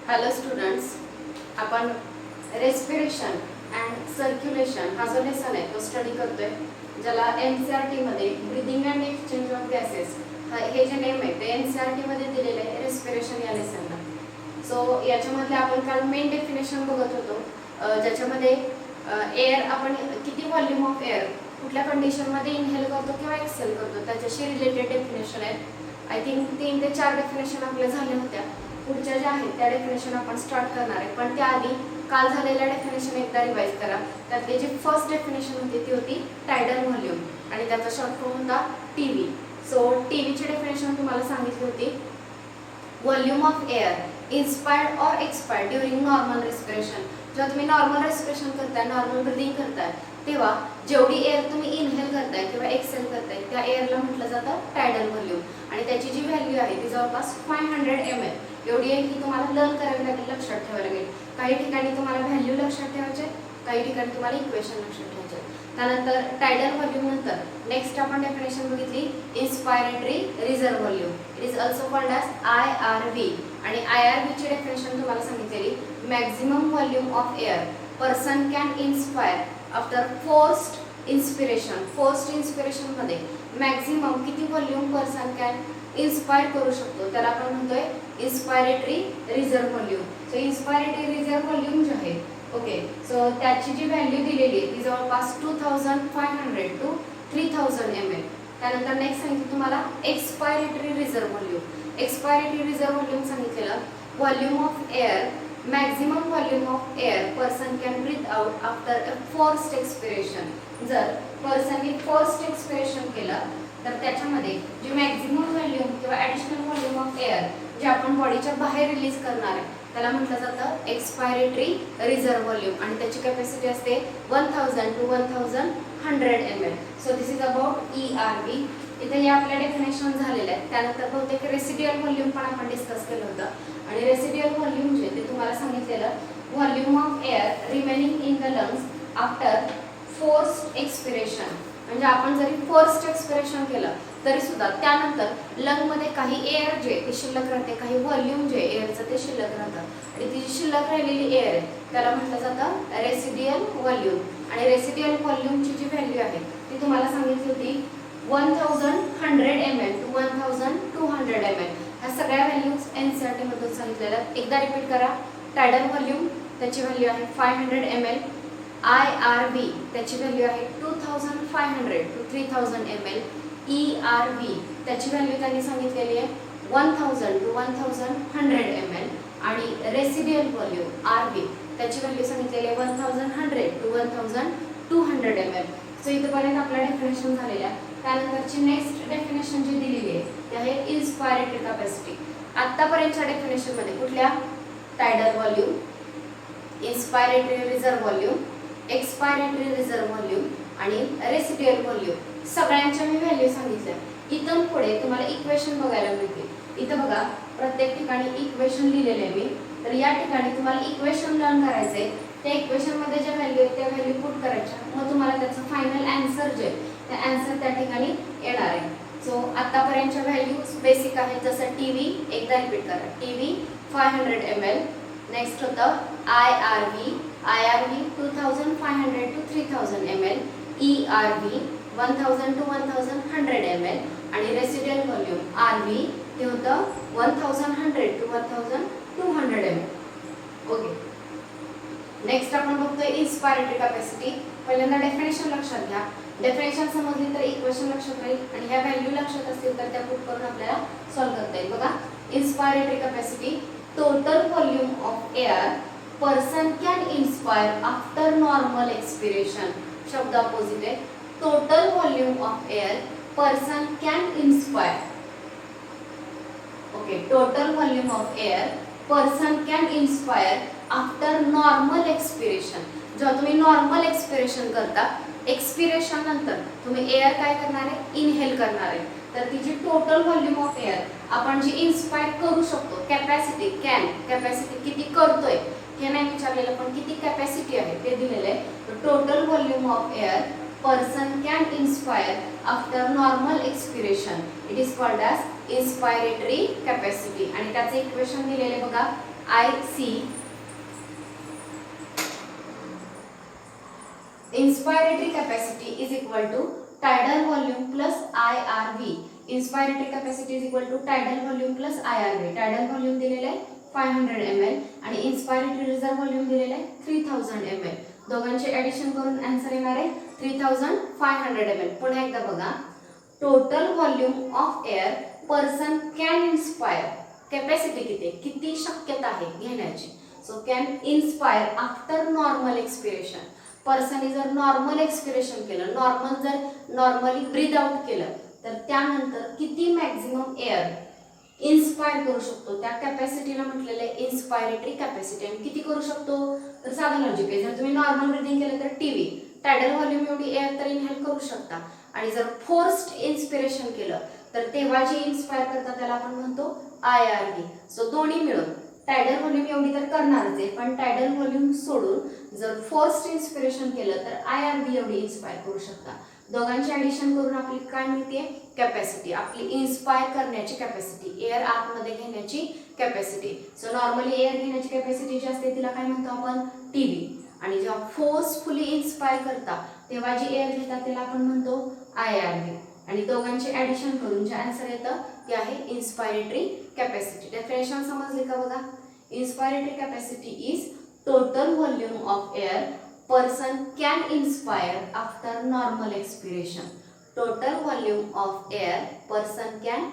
Hello students, आपण respiration and circulation हा जो लेसन आहे तो स्टडी करतोय, ज्याला NCERT मध्ये breathing and exchange of gases हे जे नेम आहे ते NCERT मध्ये दिलेले आहे रेस्पिरेशन या लेसनला. सो याच्यामध्ये आपण काल मेन डेफिनेशन बघत होतो, ज्याच्यामध्ये एअर आपण किती व्हॉल्यूम ऑफ एअर कुठल्या कंडिशनमध्ये इनहेल करतो किंवा एक्सेल करतो त्याच्याशी रिलेटेड डेफिनेशन आहेत. आय थिंक 3 ते 4 डेफिनेशन आपल्या झाल्या होत्या. पुढच्या ज्या आहेत त्या डेफिनेशन आपण स्टार्ट करणार आहे, पण त्याआधी काल झालेल्या डेफिनेशन एकदा रिवाइज करा. त्यातली जी फर्स्ट डेफिनेशन होती ती होती टायडल व्हॉल्यूम आणि त्याचा शॉर्ट फॉर्म होता टीव्ही. सो टीव्हीची डेफिनेशन तुम्हाला सांगितली होती, व्हॉल्यूम ऑफ एअर इन्स्पायर्ड और एक्सपायर्ड ड्युरिंग नॉर्मल रेस्पिरेशन. जेव्हा तुम्ही नॉर्मल रेस्पिरेशन करताय, नॉर्मल ब्रीदिंग करताय, तेव्हा जेवढी एअर तुम्ही इनहेल करताय किंवा एक्सेल करताय त्या एअरला म्हटलं जातं टायडल व्हॉल्यूम. आणि त्याची जी व्हॅल्यू आहे ती जवळपास 500 ml एवढी आहे की तुम्हाला लर्न करावी लागेल, लक्षात ठेवायला लागेल. काही ठिकाणी तुम्हाला व्हॅल्यू लक्षात ठेवायचे, काही ठिकाणी तुम्हाला इक्वेशन लक्षात ठेवायचे. त्यानंतर टायडल व्हॉल्यूम नंतर नेक्स्ट आपण डेफिनेशन बघितली inspiratory reserve volume. It is also called as IRV. आणि IRV ची डेफिनेशन तुम्हाला सांगितलेली, maximum volume of air person can inspire after forced inspiration. Forced inspiration मध्ये मॅक्झिमम किती व्हॉल्यूम पर्सन कॅन इन्स्पायर करू शकतो त्याला आपण म्हणतोय inspiratory reserve volume. So inspiratory reserve volume जे आहे, ओके, सो त्याची जी व्हॅल्यू दिलेली आहे ती जवळपास 2500 to 3000 ml. त्यानंतर नेक्स्ट सांगितलं तुम्हाला expiratory reserve volume. Expiratory reserve volume सांगितलेलं, volume of air maximum volume of air person can breathe out after a forced expiration. जर पर्सनने फोर्स्ड एक्सपिरेशन केलं तर त्याच्यामध्ये जी मॅक्झिमम व्हॉल्यूम किंवा ॲडिशनल व्हॉल्यूम ऑफ एअर जे आपण बॉडीच्या बाहेर रिलीज करणार आहे त्याला म्हटलं जातं एक्सपायरेटरी रिझर्व व्हॉल्यूम. आणि त्याची कॅपॅसिटी असते 1000 to 1100 ml. So this is about ERV. इथे या आपल्या डेफिनेशन झालेल्या आहेत. त्यानंतर बहुतेक रेसिड्युअल व्हॉल्यूम पण आपण डिस्कस केलं होतं. आणि रेसिड्युअल व्हॉल्यूम जे ते तुम्हाला सांगितलेलं, volume of air remaining in the lungs after forced expiration. म्हणजे आपण जरी फोर्स्ड एक्सपिरेशन केलं तरी सुद्धा त्यानंतर लंगमध्ये काही एअर जे ते शिल्लक राहते, काही व्हॉल्यूम जे एअरचं ते शिल्लक राहतं. आणि ती जी शिल्लक राहिलेली एअर आहे त्याला म्हटलं जातं रेसिड्युअल व्हॉल्यूम. आणि रेसिड्युअल व्हॉल्यूमची जी व्हॅल्यू आहे ती तुम्हाला सांगितली होती 1100 ml to 1200 ml. ह्या सगळ्या व्हॅल्यूज NCERT मधून सांगितलेल्या. एकदा रिपीट करा. टायडल व्हॉल्यूम त्याची व्हॅल्यू आहे 500 ml. IRV त्याची व्हॅल्यू आहे 2500 to 3000 ml. ERV त्याची व्हॅल्यू त्यांनी सांगितलेली आहे 1000 to 1100 ml. आणि रेसिड्युअल व्हॉल्यूम RV त्याची व्हॅल्यू सांगितलेली आहे 1100 to 1200 ml. सो इथपर्यंत आपल्या डेफिनेशन झालेल्या. त्यानंतरची नेक्स्ट डेफिनेशन जी दिलेली आहे ती आहे इन्स्पायरेटरी कॅपॅसिटी. आतापर्यंतच्या डेफिनेशन मध्ये कुठल्या, tidal volume, inspiratory reserve volume, expiratory reserve volume आणि रेसिड्युअल व्हॉल्यूम सगळ्यांच्या मी व्हॅल्यू सांगितल्या. इथून पुढे तुम्हाला इक्वेशन बघायला मिळते. इथं बघा, प्रत्येक ठिकाणी इक्वेशन लिहिलेले आहे मी. तर या ठिकाणी तुम्हाला इक्वेशन लर्न करायचंय. त्या इक्वेशन मध्ये ज्या व्हॅल्यू आहेत त्या व्हॅल्यू पुट करायच्या, मग तुम्हाला त्याचं फायनल आन्सर जे ते आन्सर त्या ठिकाणी येणार आहे. सो आतापर्यंतच्या व्हॅल्यूज बेसिक आहेत, जसं टीव्ही एकदा रिपीट करा. TV 500 ml. नेक्स्ट होतं IRV. IRV 2500 to 3000 ml. ERV 1000 to 1100 ml. आणि रेसिड्युअल व्हॉल्यूम RV ते होतं 1100 to 1200 ml. ओके, नेक्स्ट आपण बघतोय इन्स्पायरेटरी कॅपॅसिटी. पहिल्यांदा डेफिनेशन लक्षात घ्या. डेफिनेशन समजली तर इक्वेशन लक्षात राहील आणि ह्या व्हॅल्यू लक्षात असतील तर त्या पुट करून आपल्याला सॉल्व्ह करता येईल. बघा, inspiratory capacity, total volume of air person can inspire after normal expiration. शब्द अपोजिट आहे. Total volume of air person can inspire. Okay, total volume of air person can inspire after normal expiration. जेव्हा तुम्ही normal expiration करता, expiration नंतर तुम्ही air काय करणार आहे, इनहेल करणार आहे. तर ती जी टोटल व्हॉल्यूम ऑफ एअर आपण जी इन्स्पायर करू शकतो, कॅपॅसिटी, कॅपॅसिटी किती करतोय हे नाही विचारलेलं, पण किती कॅपॅसिटी आहे ते दिलेलं आहे. तर total volume of air person can inspire after normal expiration. It is called as inspiratory capacity. आणि त्याचे इक्वेशन दिलेले बघा, IC inspiratory capacity is equal to tidal volume plus IRV. Inspiratory capacity is equal to tidal volume plus IRV. tidal volume दिलेला आहे 500 ml आणि inspiratory reserve volume दिलेला आहे 3000 ml. दोघांचे ऍडिशन करून आन्सर येणार आहे 3500 ml. पुन्हा एकदा बघा, total volume of air person can inspire, capacity किती शक्यता आहे घेण्याची. So can inspire after normal expiration. पर्सनने जर नॉर्मल एक्सपिरेशन केलं, नॉर्मली ब्रीद आउट केलं, तर त्यानंतर किती मॅक्झिमम एअर इन्स्पायर करू शकतो, त्या कॅपॅसिटीला म्हटलेलं आहे इन्स्पायरेटरी कॅपॅसिटी. आणि किती करू शकतो, तर साधं लॉजिक आहे. जर तुम्ही नॉर्मल ब्रीदिंग केलं तर टीव्ही टायडल व्हॉल्यूम एवढी एअर तर इनहेल करू शकता. आणि जर फोर्स्ड इन्स्पिरेशन केलं तर तेव्हा जे इन्स्पायर करतात त्याला आपण म्हणतो IRV. सो दोन्ही मिळून टायडल व्हॉल्यूम एवढी तर करणारच आहे, पण टायडल व्हॉल्यूम सोडून जर फोर्स्ड इन्स्पिरेशन केलं तर IRV एवढी इन्स्पायर करू शकता. दोघांचे ऍडिशन करून आपली काय मिळते, कॅपॅसिटी, आपली इन्स्पायर करण्याची कॅपॅसिटी, एअर आतमध्ये घेण्याची कॅपॅसिटी. सो नॉर्मली एअर घेण्याची कॅपॅसिटी जी असते तिला काय म्हणतो आपण, टीव्ही. आणि जेव्हा फोर्सफुली इन्स्पायर करता तेव्हा जी एअर घेतात त्याला आपण म्हणतो IRV. आणि दोघांचे ऍडिशन करून जे आन्सर येतं ते आहे इन्स्पायरेटरी कॅपॅसिटी. डेफिनेशन समजली का बघा. Inspiratory capacity is total volume of air person can inspire after normal expiration. Total volume of air person can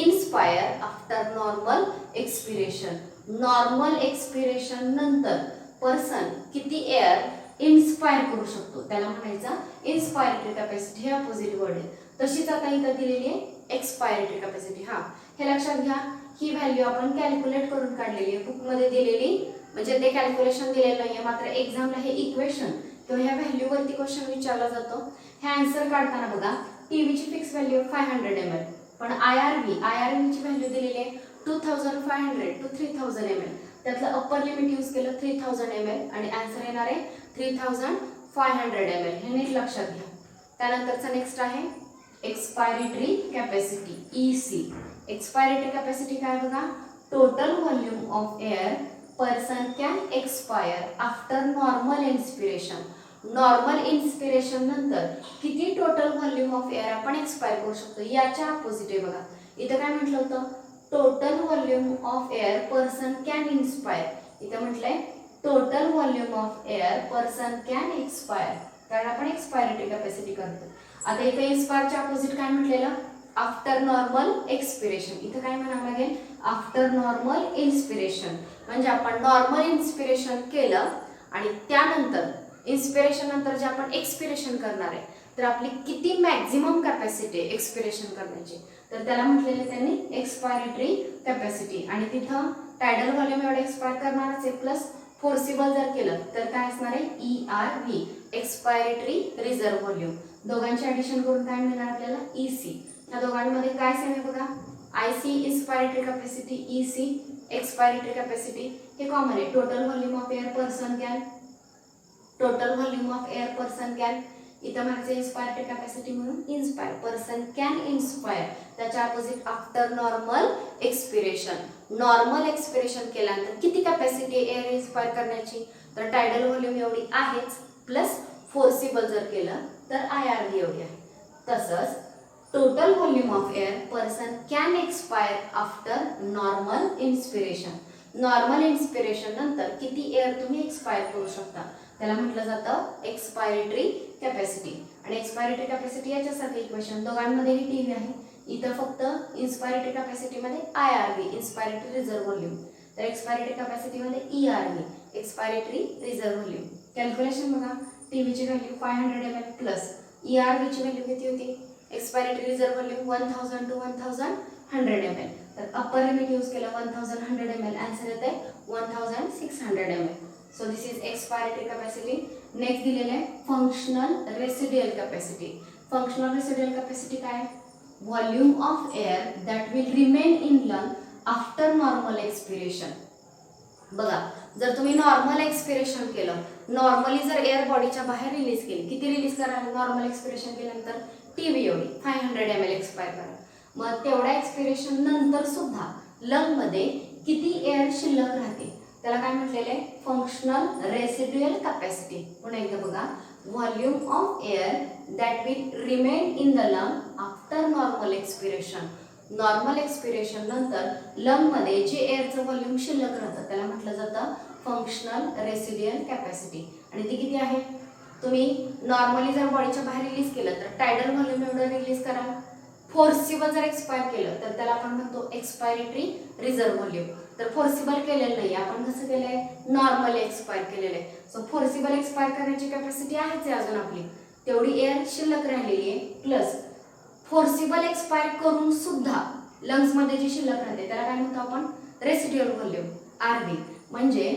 inspire after normal expiration. Normal expiration नंतर person किती एअर इन्स्पायर करू शकतो त्याला म्हणायचा इन्स्पायरेटरी capacity. हे अपोजिट वर्ड आहे. तशीच आता इथं दिलेली आहे एक्सपायरेटरी कॅपॅसिटी. हा, हे लक्षात घ्या, ही व्हॅल्यू आपण कॅल्क्युलेट करून काढलेली आहे, बुकमध्ये दिलेली, म्हणजे ते कॅल्क्युलेशन दिलेलं नाहीये. मात्र एक्झामला हे इक्वेशन किंवा ह्या व्हॅल्यूवरती क्वेश्चन विचारला जातो. हे आन्सर काढताना बघा, टीव्हीची फिक्स व्हॅल्यू 500 ml, पण IRVची व्हॅल्यू दिलेली आहे 2500 to 3000 ml. त्यातलं अप्पर लिमिट यूज केलं 3000 ml आणि आन्सर येणार आहे 3500 ml. हे नीट लक्षात घ्या. त्यानंतरचा नेक्स्ट आहे expiratory capacity EC. Expiratory capacity काय बघा, total volume of air person can expire after normal inspiration. Normal inspiration नंतर किती टोटल व्हॉल्यूम ऑफ एअर आपण एक्सपायर करू शकतो, याच्या अपोजिट आहे बघा. इथं काय म्हटलं होतं, total volume of air person can inspire. इथं म्हटलंय total volume of air person can expire, कारण आपण एक्सपायरेटरी कॅपॅसिटी करतो. आता इथे इन्स्पायरच्या अपोजिट काय म्हटलेलं, आफ्टर नॉर्मल एक्सपिरेशन. इथं काय म्हणावं लागेल, आफ्टर नॉर्मल इन्स्पिरेशन. म्हणजे आपण नॉर्मल इन्स्पिरेशन केलं आणि त्यानंतर इन्स्पिरेशन नंतर जे आपण एक्सपिरेशन करणार आहे, तर आपली किती मॅक्झिमम कॅपॅसिटी आहे एक्सपिरेशन करण्याची, तर त्याला म्हटलेले त्यांनी एक्सपायरेटरी कॅपॅसिटी. आणि तिथं टायडल व्हॉल्यूम एवढं एक्सपायर करणारच आहे, प्लस फोर्सिबल जर केलं तर काय असणार आहे ERV, एक्सपायरेटरी रिझर्व व्हॉल्यूम. दोघांचे ऍडिशन करून काय मिळणार आपल्याला EC. या दोघांमध्ये काय सेम आहे बघा, IC inspiratory capacity, EC expiratory capacity. हे कॉमन आहे. Total volume of air person can, total volume of air person can. इथं म्हणायचं इन्स्पायरेटरी कॅपॅसिटी म्हणून इन्स्पायर, पर्सन कॅन इन्स्पायर. त्याच्या opposite after normal expiration. Normal expiration केल्यानंतर किती capacity air inspire करण्याची, तर टायडल व्हॉल्यूम एवढी आहेच, प्लस फोर्सिबल जर केलं तर IRV एवढी आहे. तसंच total volume of air person can expire after normal inspiration. Normal inspiration नंतर किती एअर तुम्ही एक्सपायर करू शकता त्याला म्हटलं जातं एक्सपायरेटरी कॅपॅसिटी. आणि एक्सपायरेटरी कॅपॅसिटी याच्यासाठी इक्वेशन, दोघांमध्येही टीव्ही आहे. इथं फक्त इन्स्पायरेटरी कॅपॅसिटीमध्ये IRV, इन्स्पायरेटरी रिझर्व व्हॉल्यूम, तर एक्सपायरेटरी कॅपॅसिटीमध्ये ERV, expiratory reserve volume. Calculation बघा, टीव्हीची व्हॅल्यू 500 ml प्लस ERVची व्हॅल्यू किती होती, expiratory reserve volume 1000 to 1100 ml. तर अप्पर लिमिट यूज केलं 1100 ml, आन्सर येते 1600 ml. So this is expiratory capacity. Next दिलेलं आहे functional residual capacity. Functional residual capacity काय, volume of air that will remain in lung after normal expiration. बघा, जर तुम्ही normal expiration केलं, normally जर एअर बॉडीच्या बाहेर रिलीज केली, किती रिलीज कराल नॉर्मल एक्सपिरेशन केल्यानंतर, टीव्ही एवढी 500 ml एक्सपायर करा. मग तेवढ्या एक्सपिरेशन नंतर सुद्धा लंगमध्ये किती एअर शिल्लक राहते त्याला काय म्हटलेलं आहे, फंक्शनल रेसिड्युअल कॅपॅसिटी. पुन्हा एकदा बघा, volume of air that will remain in the lung after normal expiration. Normal expiration नंतर लंगमध्ये जे एअरचं व्हॉल्यूम शिल्लक राहतं त्याला म्हटलं जातं फंक्शनल रेसिड्युअल कॅपॅसिटी. आणि ती किती आहे, तुम्ही नॉर्मली जर बॉडीच्या बाहेर रिलीज केलं तर टायडल व्हॉल्यूम एवढं रिलीज कराल. फोर्सिबल जर एक्सपायर केलं तर त्याला आपण म्हणतो एक्सपायरेटरी रिझर्व्ह व्हॉल्यूम. तर फोर्सिबल केलेलं नाही, आपण कसं केलंय, नॉर्मली एक्सपायर केलेलं आहे. सो फोर्सिबल एक्सपायर करण्याची कॅपॅसिटी आहेच आहे अजून आपली, तेवढी एअर शिल्लक राहिलेली आहे. प्लस फोर्सिबल एक्सपायर करून सुद्धा लंग्समध्ये जी शिल्लक राहते त्याला काय म्हणतो आपण, रेसिड्युअल व्हॉल्यूम आरव्ही. म्हणजे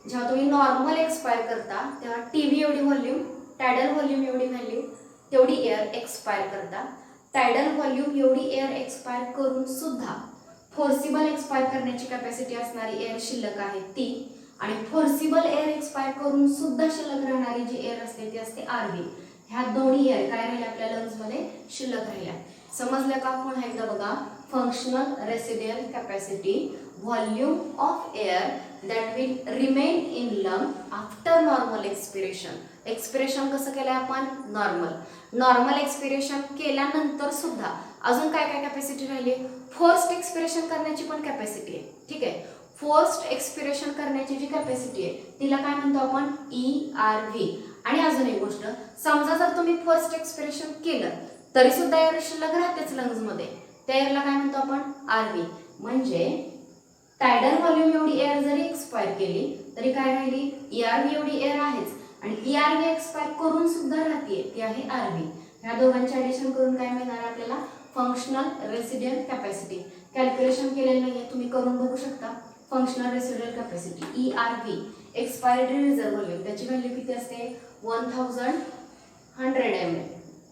जेव्हा तुम्ही नॉर्मल एक्सपायर करता तेव्हा टीव्ही एवढी व्हॉल्यूम, टायडल व्हॉल्यूम एवढी व्हॅल्यू तेवढी एअर एक्सपायर करता. टायडल व्हॉल्यूम एवढी एअर एक्सपायर करून सुद्धा फोर्सिबल एक्सपायर करण्याची कॅपॅसिटी असणारी एअर शिल्लक आहे ती. आणि फोर्सिबल एअर एक्सपायर करून सुद्धा शिल्लक राहणारी जी एअर असते ती असते आरव्ही. ह्या दोन्ही एअर काय राहिल्या आपल्या लंग्समध्ये शिल्लक राहिल्या. समजलं का? पुन्हा एकदा बघा, functional residual capacity, volume of air that will remain in lung after normal expiration. Expiration कसं केलंय आपण, नॉर्मल. नॉर्मल एक्सपिरेशन केल्यानंतर सुद्धा अजून काय काय कॅपॅसिटी राहिली, फोर्स्ड एक्सपिरेशन करण्याची पण कॅपॅसिटी आहे. ठीक आहे, फोर्स्ड एक्सपिरेशन करण्याची जी कॅपॅसिटी आहे तिला काय म्हणतो आपण, ERV. आणि अजून एक गोष्ट, समजा जर तुम्ही फर्स्ट एक्सपिरेशन केलं तरी सुद्धा एअर शिल्लक राहतेच लंग्समध्ये, त्या एअरला काय म्हणतो आपण, आरव्ही. म्हणजे टायडल व्हॉल्यूम एवढी एअर जरी एक्सपायर केली तरी काय राहिली, ERV एवढी एअर आहेच. आणि ERV एक्सपायर करून सुद्धा राहते ती आहे आरव्ही. ह्या दोघांचे ऍडिशन करून काय मिळणार आपल्याला, फंक्शनल रेसिड्युअल कॅपॅसिटी. कॅल्क्युलेशन केलेलं नाहीये, तुम्ही करून बघू शकता. Functional residual capacity ERV, expiratory reserve volume, त्याची व्हॅल्यू किती असते, 1100 ml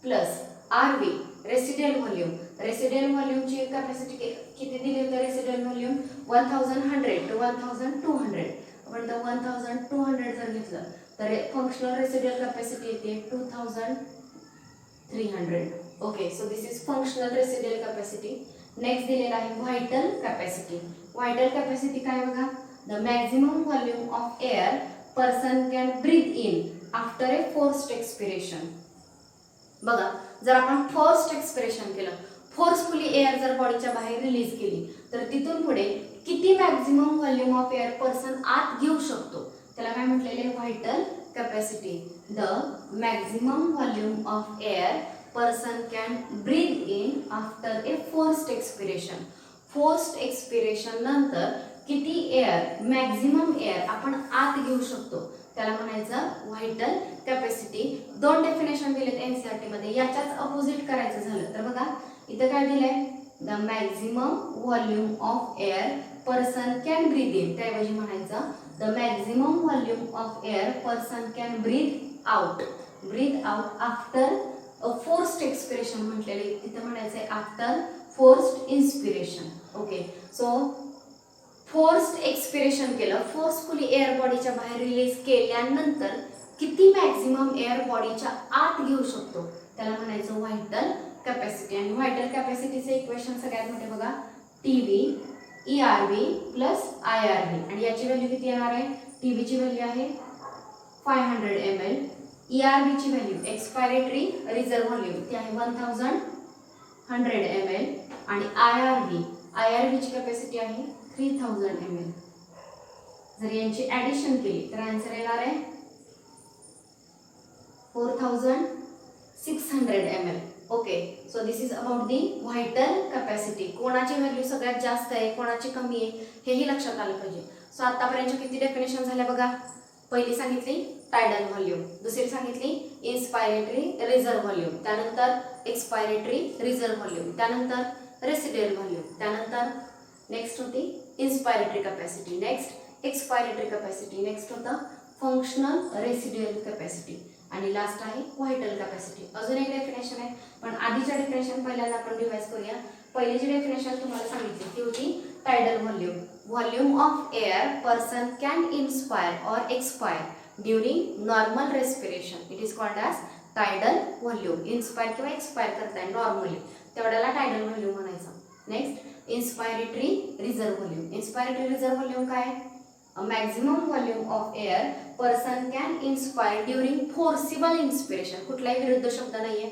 plus RV residual volume. Residual व्हॉल्यूमची कॅपॅसिटी किती दिली होती, रेसिड्युअल व्हॉल्यूम 1100 to 1200. आपण 1200 जर घेतलं तर फंक्शनल रेसिड्युअल कॅपॅसिटी येते 2300. Okay, so this is functional residual capacity. Next दिलेला आहे व्हायटल कॅपॅसिटी. व्हायटल कॅपॅसिटी काय बघा, the maximum volume of air person can breathe in after a forced expiration. बघा, जर आपण फोर्स्ड एक्सपिरेशन केलं, फोर्सफुली एअर जर बॉडीच्या बाहेर रिलीज केली तर तिथून पुढे किती maximum volume of air person आत घेऊ शकतो त्याला काय म्हटलेले, vital capacity. The maximum volume of air person can breathe in after a forced expiration. Forced expiration नंतर किती एअर, मॅक्झिमम एअर आपण आत घेऊ शकतो त्याला म्हणायचं व्हायटल कॅपॅसिटी. दोन डेफिनेशन दिलेत एनसीईआरटी मध्ये, याच्याच अपोजिट करायचं झालं तर बघा इथं काय दिलंय, the maximum volume of air person can breathe in, त्याऐवजी म्हणायचं the maximum volume of air person can breathe out. Breathe out after forced expiration म्हटलेले, तिथं म्हणायचंय after forced inspiration. Okay, so forced expiration केलं, फोर्सफुली एअर बॉडीच्या बाहेर release केल्यानंतर किती मॅक्झिमम एअर बॉडीच्या आत घेऊ शकतो त्याला म्हणायचं व्हायटल कॅपॅसिटी. आणि व्हायटल कॅपॅसिटीचे इक्वेशन सगळ्यात मोठे बघा, टीव्ही ERV प्लस IRV. आणि याची व्हॅल्यू किती येणार आहे, टीव्हीची व्हॅल्यू आहे 500 ml, ERV ची व्हॅल्यू एक्सपायरेटरी रिझर्व्ह व्हॉल्यूम ती आहे 1100 ml. आणि IRV ची कॅपॅसिटी आहे 3000 ml. जर यांची ऍडिशन केली तर आन्सर येणार आहे 4600 ml. Okay, so this is about the vital capacity. कोणाची व्हॅल्यू सगळ्यात जास्त आहे, कोणाची कमी आहे हेही लक्षात आलं पाहिजे. सो आतापर्यंत किती डेफिनेशन झाल्या बघा. पहिली सांगितली टायडल व्हॉल्यूम, दुसरी सांगितली इन्स्पायरेटरी रिझर्व्ह व्हॉल्यूम, त्यानंतर एक्सपायरेटरी रिझर्व्ह व्हॉल्यूम, त्यानंतर रेसिड्युअल व्हॉल्यूम, त्यानंतर नेक्स्ट होती inspiratory capacity, next expiratory capacity, next होतं फंक्शनल रेसिड्युअल कॅपॅसिटी आणि लास्ट आहे व्हायटल कॅपॅसिटी. अजून एक डेफिनेशन आहे, पण आधीच्या डेफिनेशन पहिल्यांदा आपण रिवाइज करूया. पहिली जी डेफिनेशन तुम्हाला सांगितली ती होती tidal volume. Volume of air person can inspire or expire during normal respiration, it is called as tidal volume. Inspire किंवा एक्सपायर करताय नॉर्मली तेवढ्याला टायडल व्हॉल्यूम म्हणायचं. Next inspiratory reserve volume. Inspiratory reserve volume काय? A maximum volume of air person can inspire during forcible inspiration. कुठलाही विरुद्ध शब्द नाहीये.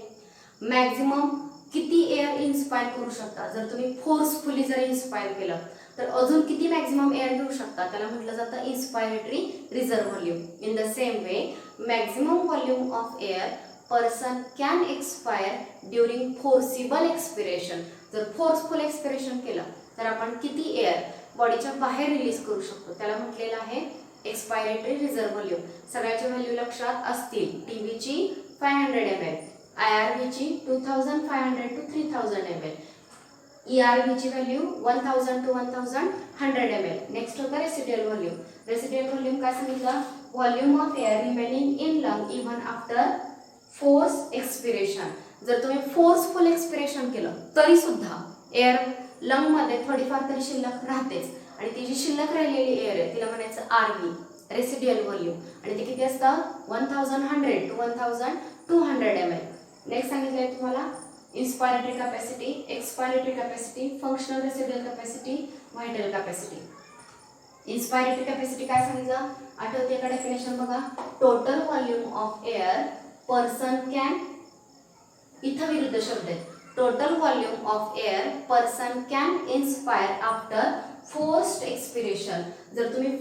Maximum किती एअर इन्स्पायर करू शकता? जर तुम्ही फोर्सफुली जर इन्स्पायर केलं तर अजून किती मॅक्झिमम एअर घेऊ शकता? त्याला म्हटलं जातं inspiratory reserve volume. In the same way maximum volume of air person can expire during forcible expiration. जर फोर्सफुल एक्सपिरेशन केलं तर आपण किती एअर बॉडीच्या बाहेर रिलीज करू शकतो? त्याला म्हटलेलं आहे एक्सपायरेटरी रिझर्व्ह व्हॉल्यूम. सगळ्याची व्हॅल्यू लक्षात असतील. टीव्हीची 500 ml, IRVची 2500 to 3000 ml, ERVची व्हॅल्यू 1000 to 1100 ml. नेक्स्ट होतं रेसिड्युअल व्हॉल्यूम. रेसिड्युअल व्हॉल्यूम काय सांगितलं? Volume of air remaining in lung even after force expiration. जर तुम्ही फोर्सफुल एक्सपिरेशन केलं तरी सुद्धा एअर लंग मध्ये थोडीफार तरी शिल्लक राहतेच आणि ती जी शिल्लक राहिलेली एअर आहे तिला म्हणायचं RV रेसिड्युअल व्हॉल्यूम आणि ते किती असतं? 1100 to 1200 ml. नेक्स्ट सांगितलंय तुम्हाला inspiratory capacity, expiratory capacity, functional residual capacity, vital capacity. Inspiratory capacity काय सांगितलं? आठवते का डेफिनेशन बघा. Total volume of air person can, इथं विरुद्ध शब्द आहे. Total volume of air person can inspire after forced expiration. जर तुम्ही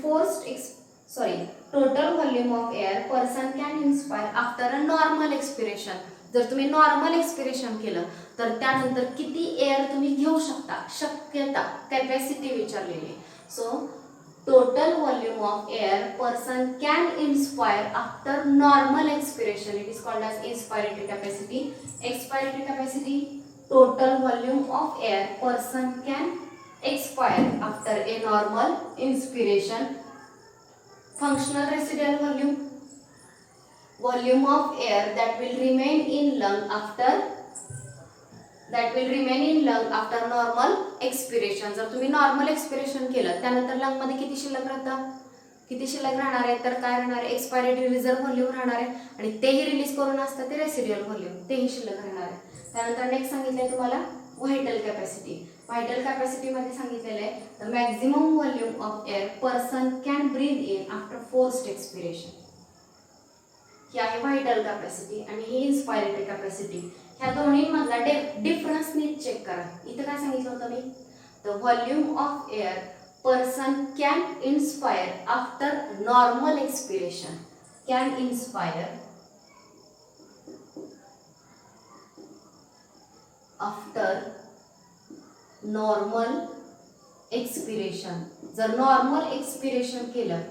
total volume of air person can inspire after a normal expiration. जर तुम्ही नॉर्मल एक्सपिरेशन केलं तर त्यानंतर किती एअर तुम्ही घेऊ शकता? शक्यता, कॅपॅसिटी विचारलेली. So total volume of air person can inspire after normal expiration, it is called as inspiratory capacity. Expiratory capacity, total volume of air person can expire after a normal inspiration. Functional residual volume, volume of air that will remain in lung after normal expiration. जर तुम्ही normal expiration केलं त्यानंतर lung मध्ये किती शिल्लक राहतं? किती शिल्लक राहणार आहे? तर काय राहणार आहे? एक्सपायरेटरी रिझर्व्ह व्हॉल्यूम राहणार आहे आणि तेही रिलीज करून असतं ते रेसिड्युअल व्हॉल्यूम, तेही शिल्लक राहणार आहे. त्यानंतर नेक्स्ट सांगितलंय तुम्हाला व्हायटल कॅपॅसिटी. व्हायटल कॅपॅसिटी मध्ये सांगितलेलं आहे the maximum volume of air person can breathe in after forced expiration. ही आहे व्हायटल कॅपॅसिटी आणि ही इन्स्पायरेटरी कॅपॅसिटी. ह्या दोन्हीमधला डिफरन्स नीट चेक करा. इथं काय सांगितलं होतं मी? The volume of air person can inspire after normal expiration. Can inspire after normal expiration. जर नॉर्मल एक्सपिरेशन केलं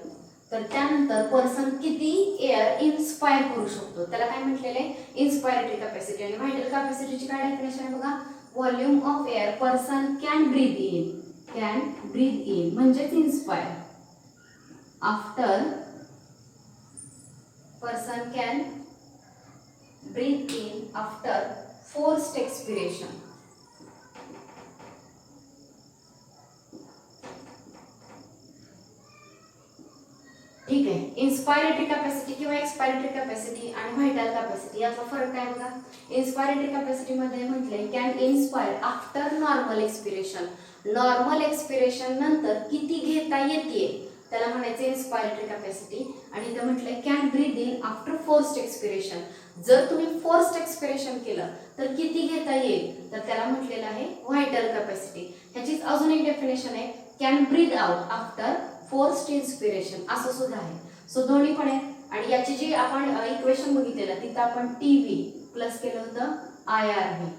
तर त्यानंतर पर्सन किती एअर इन्स्पायर करू शकतो? त्याला काय म्हटलेलं आहे? Inspiratory capacity. आणि व्हायटल कॅपॅसिटीची काय डेफिनेशन आहे बघा. Volume of air person can breathe in म्हणजेच inspire after person can breathe in after forced expiration. ठीक आहे. इन्स्पायरेटरी कॅपॅसिटी किंवा एक्सपायरेटरी कॅपॅसिटी आणि व्हायटल कॅपॅसिटी याचा फरक काय बघा. इन्स्पायरेटरी कॅपॅसिटी मध्ये म्हटलंय can inspire after normal expiration. Normal expiration नंतर किती घेता येते त्याला म्हणायचं इन्स्पायरेटरी कॅपॅसिटी. आणि इथं म्हटलंय can breathe in after forced expiration. जर तुम्ही फोर्स्ड एक्सपिरेशन केलं तर किती घेता येईल तर त्याला म्हटलेलं आहे व्हायटल कॅपॅसिटी. ह्याचीच अजून एक डेफिनेशन आहे can breathe out after forced inspiration असं सुद्धा आहे. सो दोन्ही पण आहे. आणि याची जी आपण इक्वेशन बघितलेलं तिथं आपण टीव्ही प्लस केलं होतं IRV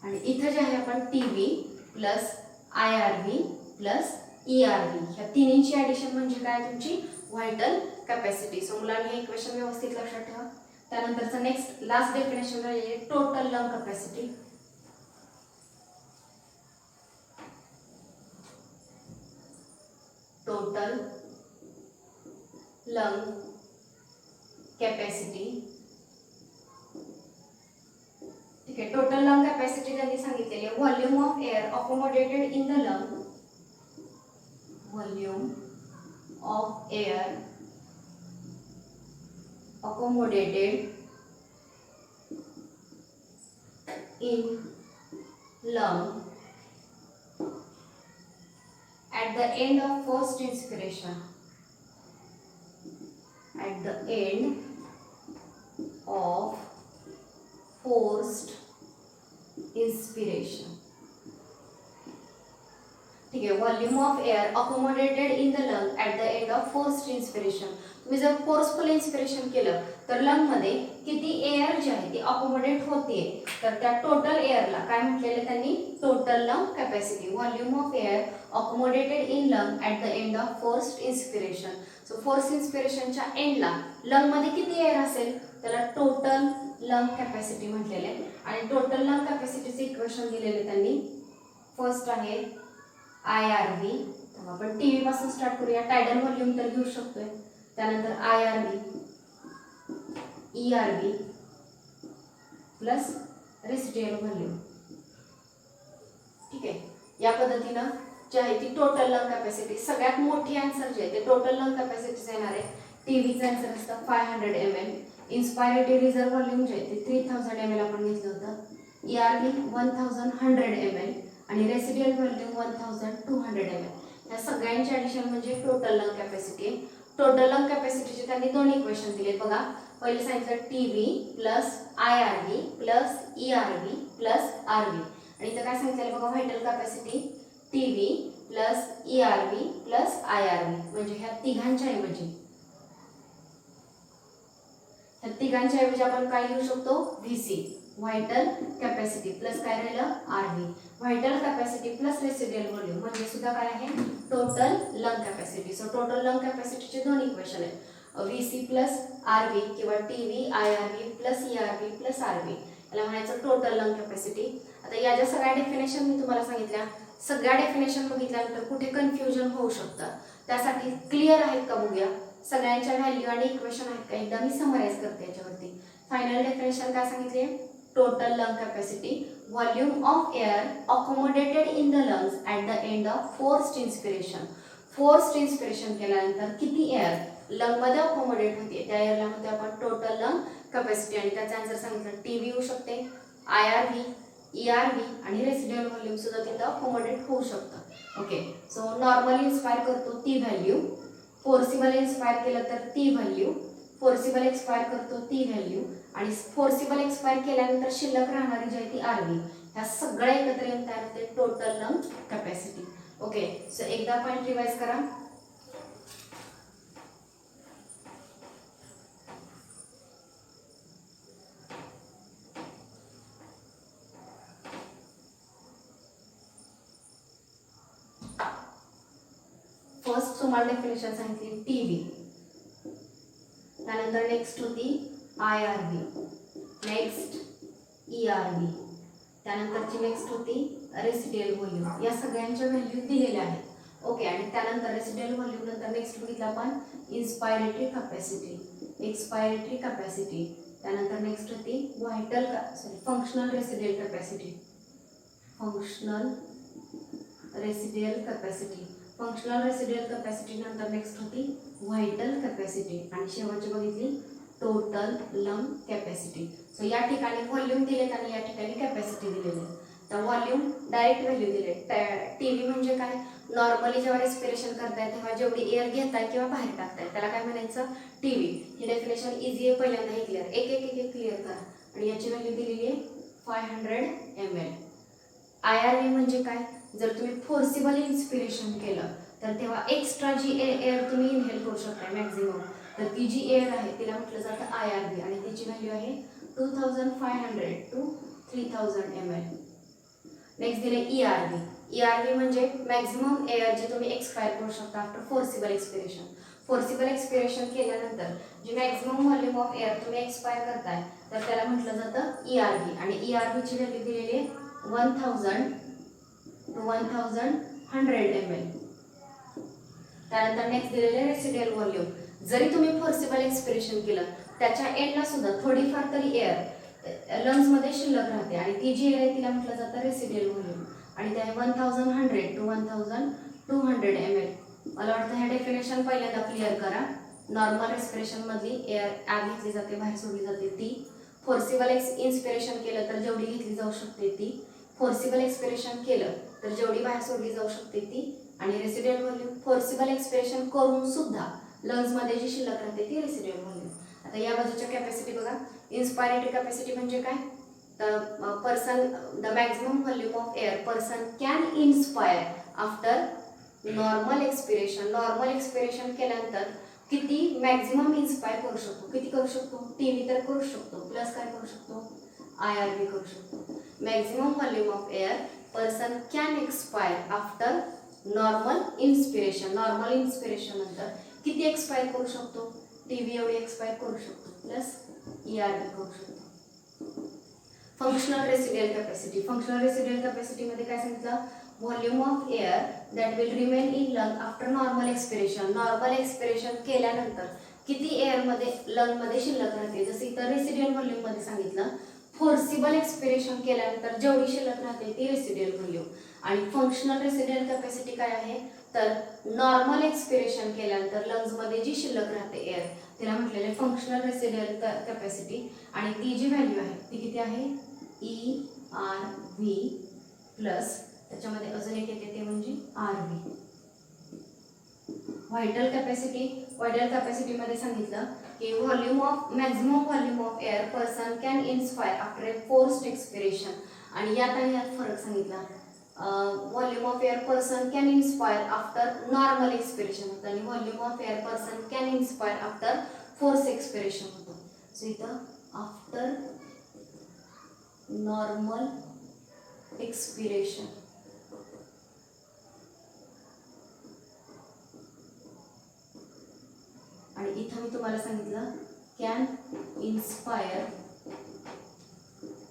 आणि इथं जे आहे आपण TV plus IRV plus ERV ह्या तिन्हीची ऍडिशन म्हणजे काय? तुमची व्हायटल कॅपॅसिटी. सो मुलांनी हे इक्वेशन व्यवस्थित लक्षात ठेवा. त्यानंतरचं नेक्स्ट लास्ट डेफिनेशन आहे total lung capacity. Total lung capacity. ठीक आहे. टोटल लंग कॅपॅसिटी त्यांनी सांगितलेली आहे volume of air accommodated in the lung. Volume of air accommodated in lung the end of forced inspiration, at the end of forced inspiration. ठीक आहे, volume of air accommodated in the lung at the end of forced inspiration. तुम्ही जर forceful inspiration केलं तर लंगमध्ये किती air जी आहे ती accommodate होते, तर त्या टोटल एअरला काय म्हटलेलं त्यांनी, total lung capacity. Volume of air accommodated in lung at the end of forced inspiration. So force इन्स्पिरेशनच्या एंडला लंगमध्ये किती एअर असेल त्याला टोटल लंग कॅपॅसिटी म्हटलेलं आहे. आणि टोटल लंग कॅपॅसिटीचे इक्वेशन दिलेले त्यांनी. फर्स्ट आहे IRV. आपण टीव्ही पासून स्टार्ट करूया. टायडल व्हॉल्यूम तर घेऊ शकतोय. त्यानंतर IRV, ERV plus residual volume. ठीक आहे, या पद्धतीनं जी आहे ती टोटल लंग कॅपॅसिटी. सगळ्यात मोठी आन्सर जी आहे ते टोटल लंग कॅपॅसिटीच येणार आहे. टीव्हीचं आन्सर असतं 500 ml. इन्स्पायरेटरी रिझर्व व्हॉल्यूम जे आहे ते 3000 ml आपण घेतलं होतं. ERV 1100 ml आणि रेसिड्युअल व्हॉल्यूम 1200 ml. या सगळ्यांचे ॲडिशन म्हणजे total lung capacity. Total lung कॅपॅसिटीचे त्यांनी दोन इक्वेशन दिले बघा. पहिले सांगितलं TV plus IRV plus ERV plus RV. आणि इथं काय सांगितलं बघा, vital capacity TV plus ERV plus IRV. म्हणजे ह्या तिघांच्या ऐवजी आपण काय लिहू शकतो, VC व्हायटल कॅपॅसिटी प्लस काय राहिलं RV. Vital capacity plus residual volume म्हणजे सुद्धा काय आहे, total lung capacity. So total lung कॅपॅसिटीचे दोन इक्वेशन आहेत, VC प्लस RV किंवा TV IRV plus ERV plus RV. याला म्हणायचं टोटल लंग कॅपॅसिटी. आता या ज्या सगळ्या डेफिनेशन मी तुम्हाला सांगितल्या, सगळ्या डेफिनेशन बघितल्यानंतर कुठे कन्फ्युजन होऊ शकतं, त्यासाठी क्लिअर आहेत का बघूया. सगळ्यांच्या व्हॅल्यू आणि इक्वेशन आहेत का, एकदा मी समराइज करते याच्यावरती. फायनल डेफिनेशन काय सांगितले, total lung capacity volume of air accommodated in the lungs at the end of forced inspiration. Forced inspiration केल्यानंतर किती एअर लंगमध्ये अकोमोडेट होते त्या एअरला म्हणतो आपण टोटल लंग कॅपॅसिटी. आणि त्याचा आन्सर सांगितलं टीव्ही होऊ शकते, IRV, ERV आणि रेसिड्युअल व्हॉल्यूम सुद्धा तिथं अकोमोडेट होऊ शकतं. ओके, सो नॉर्मली इन्स्पायर करतो ती व्हॅल्यू, फोर्सिबल इन्स्पायर केलं तर ती व्हॅल्यू, फोर्सिबल एक्सपायर करतो ती व्हॅल्यू आणि फोर्सिबल एक्सपायर केल्यानंतर शिल्लक राहणारी जी आहे ती RV. ह्या सगळ्या एकत्र येऊन तयार होते total lung capacity. Okay, so एकदा पॉईंट रिवाइज करा. फर्स्ट तुम्हाला डेफिनेशन सांगितली टीव्ही, त्यानंतर नेक्स्ट होती IRV, नेक्स्ट ERV, त्यानंतरची नेक्स्ट होती रेसिड्युअल व्हॉल्यूम. या सगळ्यांच्या व्हॅल्यू दिलेल्या आहेत. ओके, आणि त्यानंतर रेसिड्युअल व्हॉल्यूम नंतर नेक्स्ट बघितलं आपण इन्स्पायरेटरी कॅपॅसिटी, एक्सपायरेटरी कॅपॅसिटी, त्यानंतर नेक्स्ट होती functional residual capacity, functional residual capacity. Functional residual capacity नंतर नेक्स्ट होती व्हायटल कॅपॅसिटी आणि शेवटची बघितली टोटल लंग कॅपॅसिटी. सो या ठिकाणी व्हॉल्यूम दिलेत आणि या ठिकाणी कॅपॅसिटी दिलेली आहे. तर व्हॉल्यूम डायरेक्ट व्हॅल्यू दिले. टीव्ही म्हणजे काय, नॉर्मली जेव्हा रेस्पिरेशन करताय तेव्हा जेवढी एअर घेताय किंवा बाहेर टाकताय त्याला काय म्हणायचं, टीव्ही. ही डेफिनेशन इझी आहे, पहिल्यांदा हे क्लिअर, एक एक एक एक क्लिअर करा. आणि याची व्हॅल्यू दिलेली आहे 500 ml. IRV म्हणजे काय, जर तुम्ही फोर्सिबल इन्स्पिरेशन केलं तर तेव्हा एक्स्ट्रा जी एअर तुम्ही इनहेल करू शकता मॅक्झिमम, तर ती जी एअर आहे तिला म्हटलं जातं IRV आणि त्याची व्हॅल्यू आहे 2500 to 3000 ml. नेक्स्ट दिले ERV. ERV म्हणजे मॅक्झिमम एअर जी तुम्ही एक्सपायर करू शकता after forcible expiration. Forcible expiration केल्यानंतर जी मॅक्झिमम व्हॉल्यूम ऑफ एअर तुम्ही एक्सपायर करताय तर त्याला म्हटलं जातं ERV आणि ERVची व्हॅल्यू दिलेली आहे 1000 to 1100 ml. त्यानंतर नेक्स्ट दिलेले रेसिड्युअल व्हॉल्यूम. जरी तुम्ही फोर्सिबल एक्सपिरेशन केलं त्याच्या एंडला सुद्धा थोडीफार तरी एअर लंग्समध्ये शिल्लक राहते आणि ती जी एअर आहे तिला म्हटलं जातं रेसिड्युअल व्हॉल्यूम आणि ते आहे 1100 to 1200 ml. मला वाटतं ह्या डेफिनेशन पहिल्यांदा क्लिअर करा. नॉर्मल रेस्पिरेशनमधली एअर आत घेतली जाते, बाहेर सोडली जाते ती. फोर्सिबल इन्स्पिरेशन केलं तर जेवढी घेतली जाऊ शकते ती, फोर्सिबल एक्सपिरेशन केलं तर जेवढी बाहेर सोडली जाऊ शकते ती आणि रेसिड्युअल व्हॉल्यूम फोर्सिबल एक्सपिरेशन करून सुद्धा लंग्समध्ये जी शिल्लक राहते ती रेसिड्युअल व्हॉल्यूम. आता या बाजूच्या कॅपॅसिटी बघा. इन्स्पायरेटरी कॅपॅसिटी म्हणजे काय, तर the maximum volume of air person can inspire after normal expiration. Normal expiration केल्यानंतर किती मॅक्झिमम इन्स्पायर करू शकतो, किती करू शकतो, टीव्ही तर करू शकतो, प्लस काय करू शकतो, IRV करू शकतो. Maximum volume of air person can expire after normal inspiration. Normal inspiration नंतर किती एक्सपायर करू शकतो, टीव्ही एवढी एक्सपायर करू शकतो, प्लस ERV करू शकतो. Functional residual capacity. Functional residual capacity मध्ये काय सांगितलं, volume of air that will remain in lung after normal expiration. Normal expiration केल्यानंतर किती एअर मध्ये लंग मध्ये शिल्लक राहते. जसं इथं रेसिड्युअल व्हॉल्यूम मध्ये सांगितलं, फोर्सिबल एक्सपिरेशन केल्यानंतर जेवढी शिल्लक राहते ती रेसिड्युअल व्हॉल्यूम. आणि फंक्शनल रेसिड्युअल कॅपॅसिटी काय आहे, तर नॉर्मल एक्सपिरेशन केल्यानंतर लंग्स मध्ये जी शिल्लक राहते एअर तिला म्हटलेले फंक्शनल रेसिड्युअल कॅपॅसिटी. आणि ती जी व्हॅल्यू आहे ती किती आहे, ERV प्लस त्याच्यामध्ये अजून एक येते ते म्हणजे RV. Vital capacity. Vital capacity मध्ये सांगितलं की volume of maximum volume of air person can inspire after a forced expiration. आणि यात आणि यात फरक सांगितला. Volume of air person can inspire after normal expiration होतं आणि volume of air person can inspire after force expiration होतं. So इथं आफ्टर नॉर्मल एक्सपिरेशन आणि इथं मी तुम्हाला सांगितलं can inspire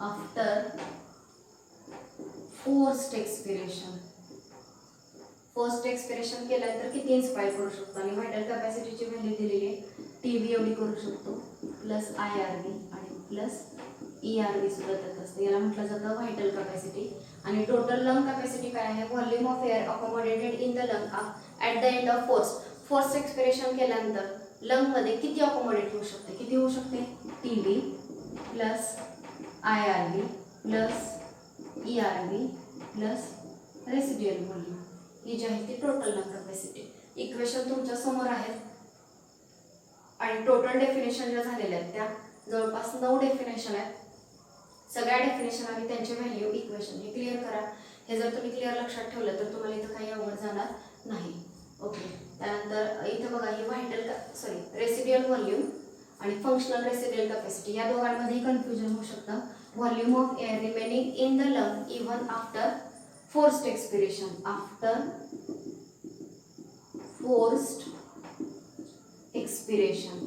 after forced expiration. Forced expiration केल्यानंतर किती इन्स्पायर करू शकतो आणि व्हायटल कॅपॅसिटीची व्हॅल्यू दिलेली आहे, टीव्ही एवढी करू शकतो, प्लस IRV आणि प्लस ERV सुद्धा त्यात असते. याला म्हटलं जातं व्हायटल कॅपॅसिटी. आणि टोटल लंग कॅपॅसिटी काय आहे, volume of air accommodated in the lung at the end of force expiration केल्यानंतर लंग मध्ये किती अकोमोडेट होऊ शकते, किती होऊ शकते, TV plus IRV plus ERV plus residual volume. ही जी आहे ती टोटल लंग कॅपॅसिटी. इक्वेशन तुमच्या समोर आहेत आणि टोटल डेफिनेशन ज्या झालेल्या आहेत त्या जवळपास 9 डेफिनेशन आहेत. सगळ्या डेफिनेशन आणि त्यांचे व्हॅल्यू इक्वेशन हे क्लिअर करा. हे जर तुम्ही क्लिअर लक्षात ठेवलं तर तुम्हाला इथं काही अवघड जाणार नाही. ओके. त्यानंतर इथं बघा ही रेसिड्युअल व्हॉल्यूम आणि फंक्शनल रेसिड्युअल कॅपॅसिटी या दोघांमध्ये कन्फ्युजन होऊ शकतं. Volume of air remaining in the lung even after forced expiration. After forced expiration.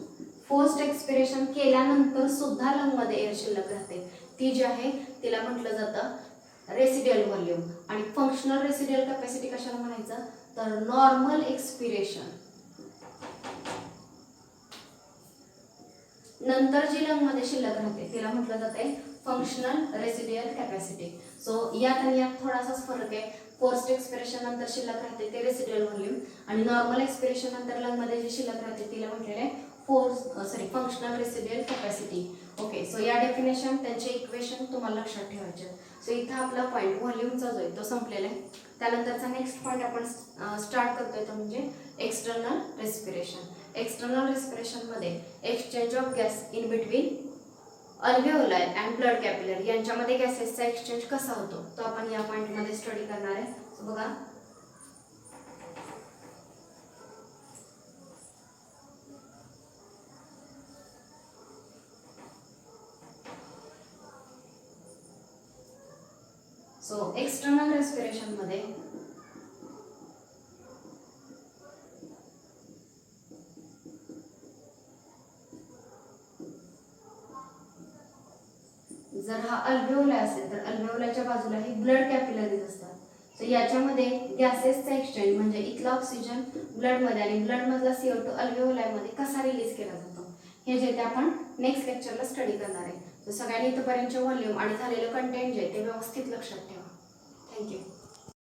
Forced expiration केल्यानंतर सुद्धा लंग मध्ये एअर शिल्लक राहते ती जी आहे तिला म्हटलं जातं रेसिड्युअल व्हॉल्यूम. आणि फंक्शनल रेसिड्युअल कॅपॅसिटी कशाला म्हणायचं, तर नॉर्मल एक्सपिरेशन नंतर जी लंग मध्ये शिल्लक राहते तिला म्हटलं जाते फंक्शनल रेसिड्युअल कॅपॅसिटी. सो यात आणि यात थोडासाच फरक आहे. फोर्स्ड एक्सपिरेशन नंतर शिल्लक राहते ते रेसिड्युअल व्हॉल्यूम आणि नॉर्मल एक्सपिरेशन नंतर लंग मध्ये जी शिल्लक राहते तिला म्हटलेले functional residual capacity. Okay. So या डेफिनेशन त्यांचे इक्वेशन तुम्हाला लक्षात ठेवायचे. सो इथं आपला पॉईंट व्हॉल्यूमचा जो आहे तो संपलेला आहे. त्यानंतरचा नेक्स्ट पॉईंट आपण स्टार्ट करतोय तो म्हणजे एक्सटर्नल रेस्पिरेशन. एक्सटर्नल रेस्पिरेशन मध्ये exchange of gas in between alveoli and blood capillary यांच्यामध्ये गॅसेसचा एक्सचेंज कसा होतो तो आपण या पॉइंट मध्ये स्टडी करणार आहे. सो बघा सो एक्सटर्नल रेस्पिरेशन मध्ये जर हा अल्व्हेओलाय असेल तर अल्व्हेओलायच्या बाजूला ही ब्लड कॅपिलरीज असतात. सो याच्यामध्ये गॅसेसचा एक्सचेंज म्हणजे इथला ऑक्सिजन ब्लड मध्ये आणि ब्लड मधला CO2 अल्व्हेओलाय मध्ये कसा रिलीज केला जातो हे जे ते आपण नेक्स्ट लेक्चरला स्टडी करणार आहे. सो सगळ्यांनी इथपर्यंतचे व्हॉल्यूम आणि झालेलं कंटेंट जे ते व्यवस्थित लक्षात ठेवा. थँक्यू.